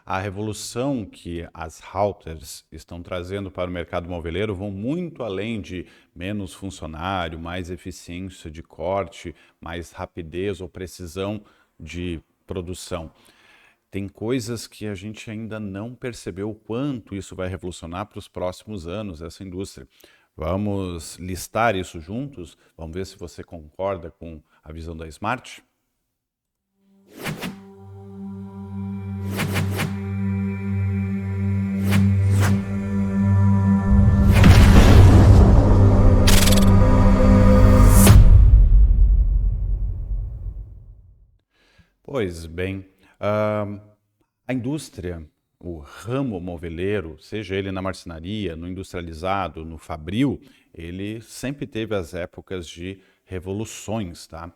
a revolução que as halters estão trazendo para o mercado moveleiro vão muito além de menos funcionário, mais eficiência de corte, mais rapidez ou precisão de produção. Tem coisas que a gente ainda não percebeu o quanto isso vai revolucionar para os próximos anos, essa indústria. Vamos listar isso juntos? Vamos ver se você concorda com a visão da Smart? Pois bem, a indústria, o ramo moveleiro, seja ele na marcenaria, no industrializado, no fabril, ele sempre teve as épocas de revoluções, tá?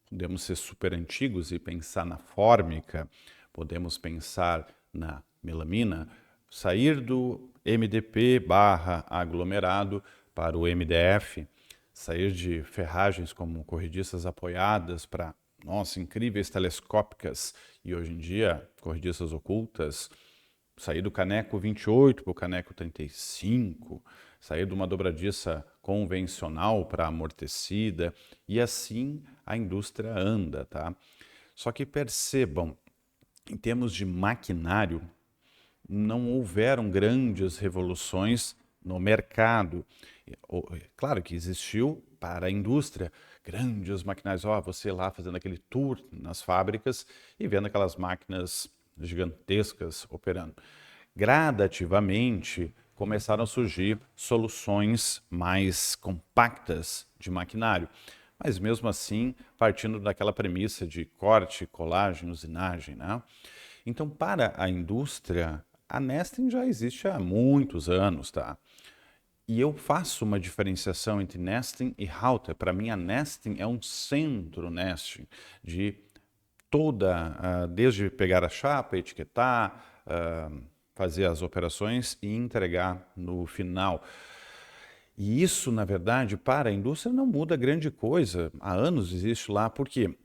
Podemos ser super antigos e pensar na fórmica, podemos pensar na melamina, sair do MDP barra aglomerado para o MDF, sair de ferragens como corrediças apoiadas para, nossa, incríveis telescópicas e hoje em dia corrediças ocultas, sair do caneco 28 para o caneco 35, sair de uma dobradiça convencional para amortecida, e assim a indústria anda, tá? Só que percebam, em termos de maquinário, não houveram grandes revoluções no mercado. Claro que existiu para a indústria grandes maquinários, você lá fazendo aquele tour nas fábricas e vendo aquelas máquinas gigantescas operando. Gradativamente começaram a surgir soluções mais compactas de maquinário, mas mesmo assim partindo daquela premissa de corte, colagem, usinagem, né? Então, para a indústria, a nesting já existe há muitos anos, tá? E eu faço uma diferenciação entre nesting e halter. Para mim, a nesting é um centro nesting de toda, desde pegar a chapa, etiquetar, fazer as operações e entregar no final. E isso, na verdade, para a indústria não muda grande coisa. Há anos existe lá, porque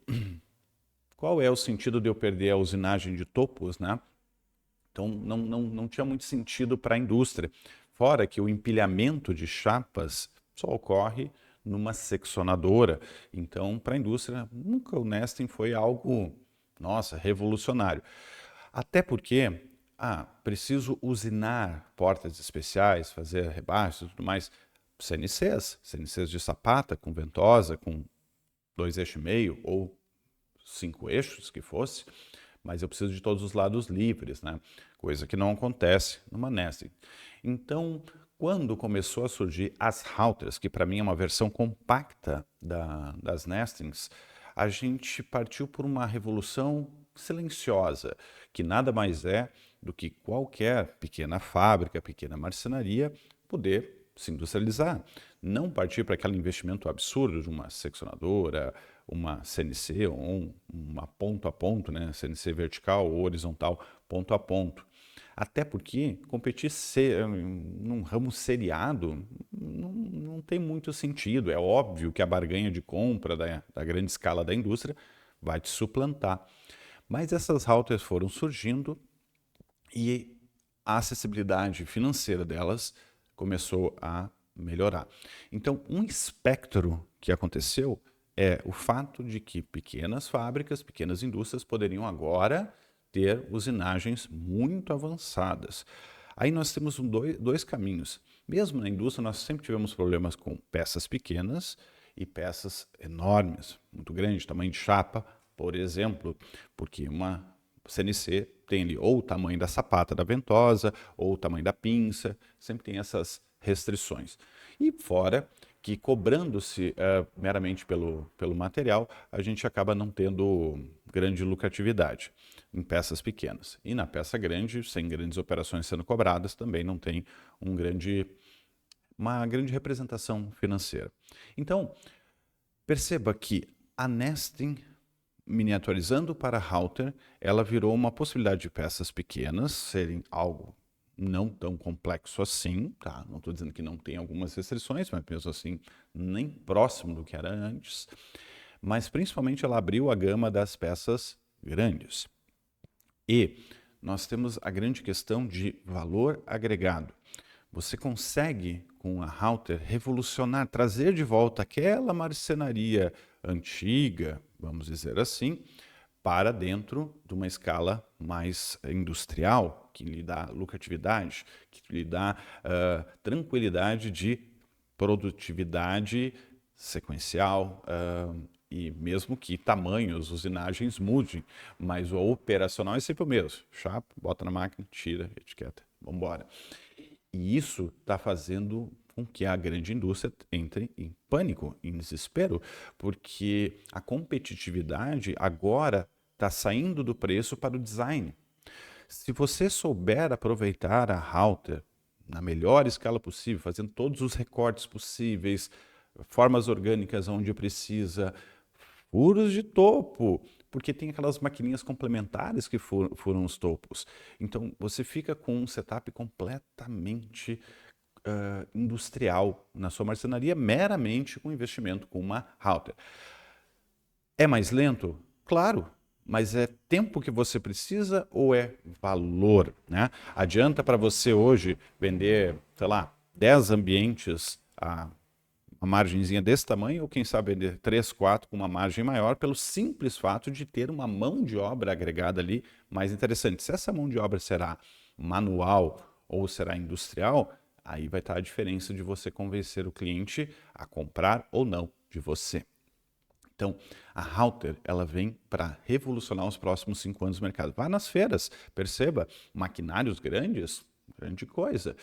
qual é o sentido de eu perder a usinagem de topos, né? Então não tinha muito sentido para a indústria. Fora que o empilhamento de chapas só ocorre numa seccionadora. Então, para a indústria, nunca o nesting foi algo, nossa, revolucionário. Até porque, preciso usinar portas especiais, fazer rebaixos e tudo mais. CNCs de sapata, com ventosa, com 2,5 eixos ou 5 eixos que fosse, mas eu preciso de todos os lados livres, né? Coisa que não acontece numa nesting. Então, quando começou a surgir as halters, que para mim é uma versão compacta das nestings, a gente partiu por uma revolução silenciosa, que nada mais é do que qualquer pequena fábrica, pequena marcenaria poder se industrializar. Não partir para aquele investimento absurdo de uma seccionadora, uma CNC ou uma ponto a ponto, né? CNC vertical ou horizontal, ponto a ponto. Até porque competir num ramo seriado não tem muito sentido. É óbvio que a barganha de compra da grande escala da indústria vai te suplantar. Mas essas routers foram surgindo e a acessibilidade financeira delas começou a melhorar. Então, um espectro que aconteceu é o fato de que pequenas fábricas, pequenas indústrias poderiam agora ter usinagens muito avançadas. Aí nós temos dois caminhos. Mesmo na indústria, nós sempre tivemos problemas com peças pequenas e peças enormes, muito grandes, tamanho de chapa, por exemplo, porque uma CNC tem ali ou o tamanho da sapata da ventosa, ou o tamanho da pinça, sempre tem essas restrições. E fora que cobrando-se meramente pelo material, a gente acaba não tendo grande lucratividade em peças pequenas. E na peça grande, sem grandes operações sendo cobradas, também não tem uma grande representação financeira. Então, perceba que a nesting, miniaturizando para halter, ela virou uma possibilidade de peças pequenas serem algo não tão complexo assim, tá? Não estou dizendo que não tem algumas restrições, mas mesmo assim nem próximo do que era antes. Mas principalmente ela abriu a gama das peças grandes. E nós temos a grande questão de valor agregado. Você consegue, com a Halter, revolucionar, trazer de volta aquela marcenaria antiga, vamos dizer assim, para dentro de uma escala mais industrial, que lhe dá lucratividade, que lhe dá tranquilidade de produtividade sequencial, e mesmo que tamanhos, usinagens mudem, mas o operacional é sempre o mesmo. Chapa, bota na máquina, tira, etiqueta, vamos embora. E isso está fazendo com que a grande indústria entre em pânico, em desespero, porque a competitividade agora está saindo do preço para o design. Se você souber aproveitar a Halter na melhor escala possível, fazendo todos os recortes possíveis, formas orgânicas onde precisa, furos de topo, porque tem aquelas maquininhas complementares que furam os topos. Então você fica com um setup completamente industrial na sua marcenaria, meramente com investimento com uma Halter. É mais lento? Claro, mas é tempo que você precisa ou é valor, né? Adianta para você hoje vender, sei lá, 10 ambientes a uma margenzinha desse tamanho, ou quem sabe vender 3, 4 com uma margem maior, pelo simples fato de ter uma mão de obra agregada ali mais interessante. Se essa mão de obra será manual ou será industrial, aí vai estar a diferença de você convencer o cliente a comprar ou não de você. Então, a Halter, ela vem para revolucionar os próximos 5 anos do mercado. Vá nas feiras, perceba, maquinários grandes, grande coisa.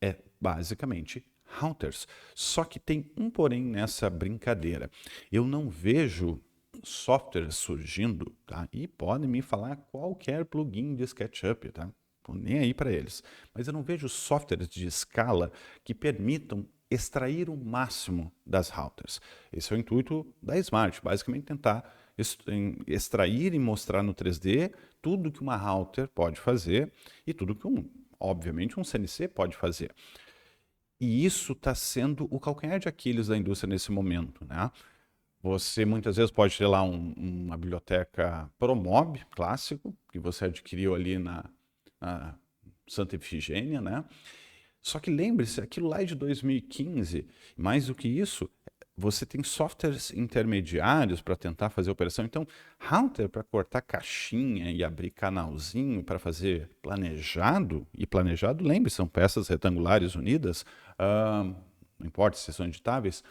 É basicamente Halters. Só que tem um porém nessa brincadeira. Eu não vejo softwares surgindo, tá? E podem me falar qualquer plugin de SketchUp, tá? Tô nem aí para eles. Mas eu não vejo softwares de escala que permitam extrair o máximo das routers. Esse é o intuito da Smart, basicamente tentar extrair e mostrar no 3D tudo que uma router pode fazer e tudo que, obviamente, um CNC pode fazer. E isso está sendo o calcanhar de Aquiles da indústria nesse momento, né? Você muitas vezes pode ter lá uma biblioteca ProMob clássico, que você adquiriu ali na Santa Efigênia, né? Só que lembre-se, aquilo lá é de 2015. Mais do que isso, você tem softwares intermediários para tentar fazer a operação. Então, router para cortar caixinha e abrir canalzinho para fazer planejado, e planejado, lembre-se, são peças retangulares unidas, não importa se são editáveis.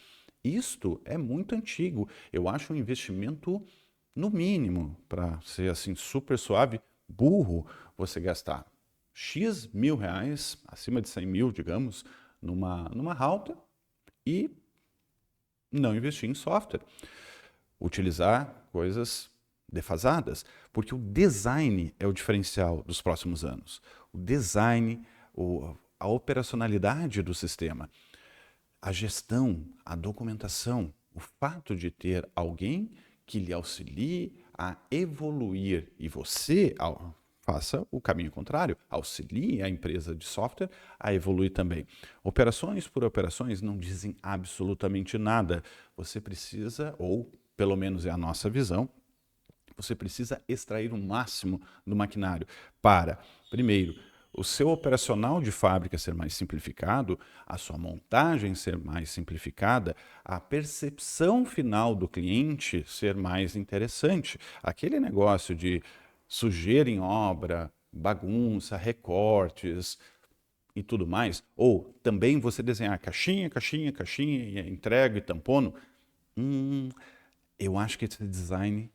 Isto é muito antigo. Eu acho um investimento, no mínimo, para ser assim super suave, burro, você gastar X mil reais, acima de 100 mil, digamos, numa router e não investir em software. Utilizar coisas defasadas, porque o design é o diferencial dos próximos anos. O design, a operacionalidade do sistema, a gestão, a documentação, o fato de ter alguém que lhe auxilie a evoluir e você, faça o caminho contrário, auxilie a empresa de software a evoluir também. Operações por operações não dizem absolutamente nada. Você precisa, ou pelo menos é a nossa visão, você precisa extrair o máximo do maquinário para, primeiro, o seu operacional de fábrica ser mais simplificado, a sua montagem ser mais simplificada, a percepção final do cliente ser mais interessante. Aquele negócio de sujeira em obra, bagunça, recortes e tudo mais, ou também você desenhar caixinha, caixinha, caixinha, e entrega e tampono, eu acho que esse design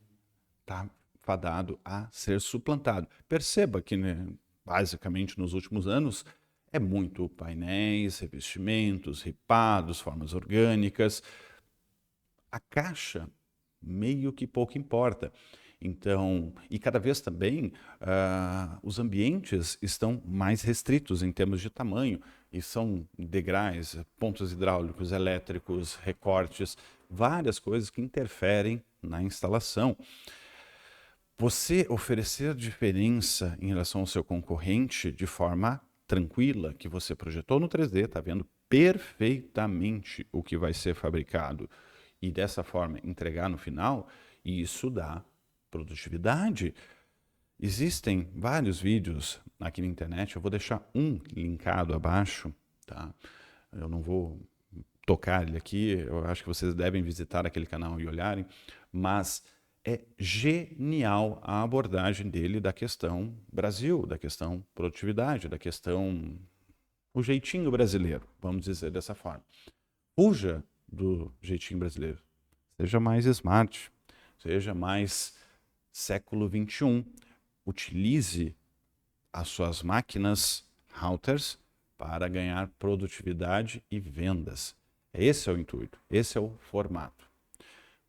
está fadado a ser suplantado. Perceba que, né, basicamente, nos últimos anos, é muito painéis, revestimentos, ripados, formas orgânicas. A caixa meio que pouco importa. Então, e cada vez também os ambientes estão mais restritos em termos de tamanho, e são degraus, pontos hidráulicos, elétricos, recortes, várias coisas que interferem na instalação. Você oferecer diferença em relação ao seu concorrente de forma tranquila, que você projetou no 3D, está vendo perfeitamente o que vai ser fabricado, e dessa forma entregar no final, isso dá produtividade. Existem vários vídeos aqui na internet, eu vou deixar um linkado abaixo, tá? Eu não vou tocar ele aqui, eu acho que vocês devem visitar aquele canal e olharem, mas é genial a abordagem dele da questão Brasil, da questão produtividade, da questão o jeitinho brasileiro, vamos dizer dessa forma. Fuja do jeitinho brasileiro, seja mais smart, seja mais século XXI, utilize as suas máquinas routers para ganhar produtividade e vendas. Esse é o intuito, esse é o formato.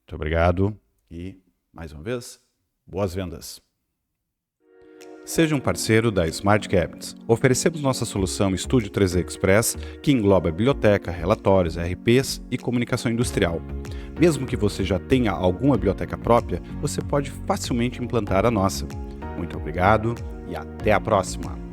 Muito obrigado e, mais uma vez, boas vendas. Seja um parceiro da Smart Cabinets. Oferecemos nossa solução Studio 3D Express, que engloba biblioteca, relatórios, RPs e comunicação industrial. Mesmo que você já tenha alguma biblioteca própria, você pode facilmente implantar a nossa. Muito obrigado e até a próxima!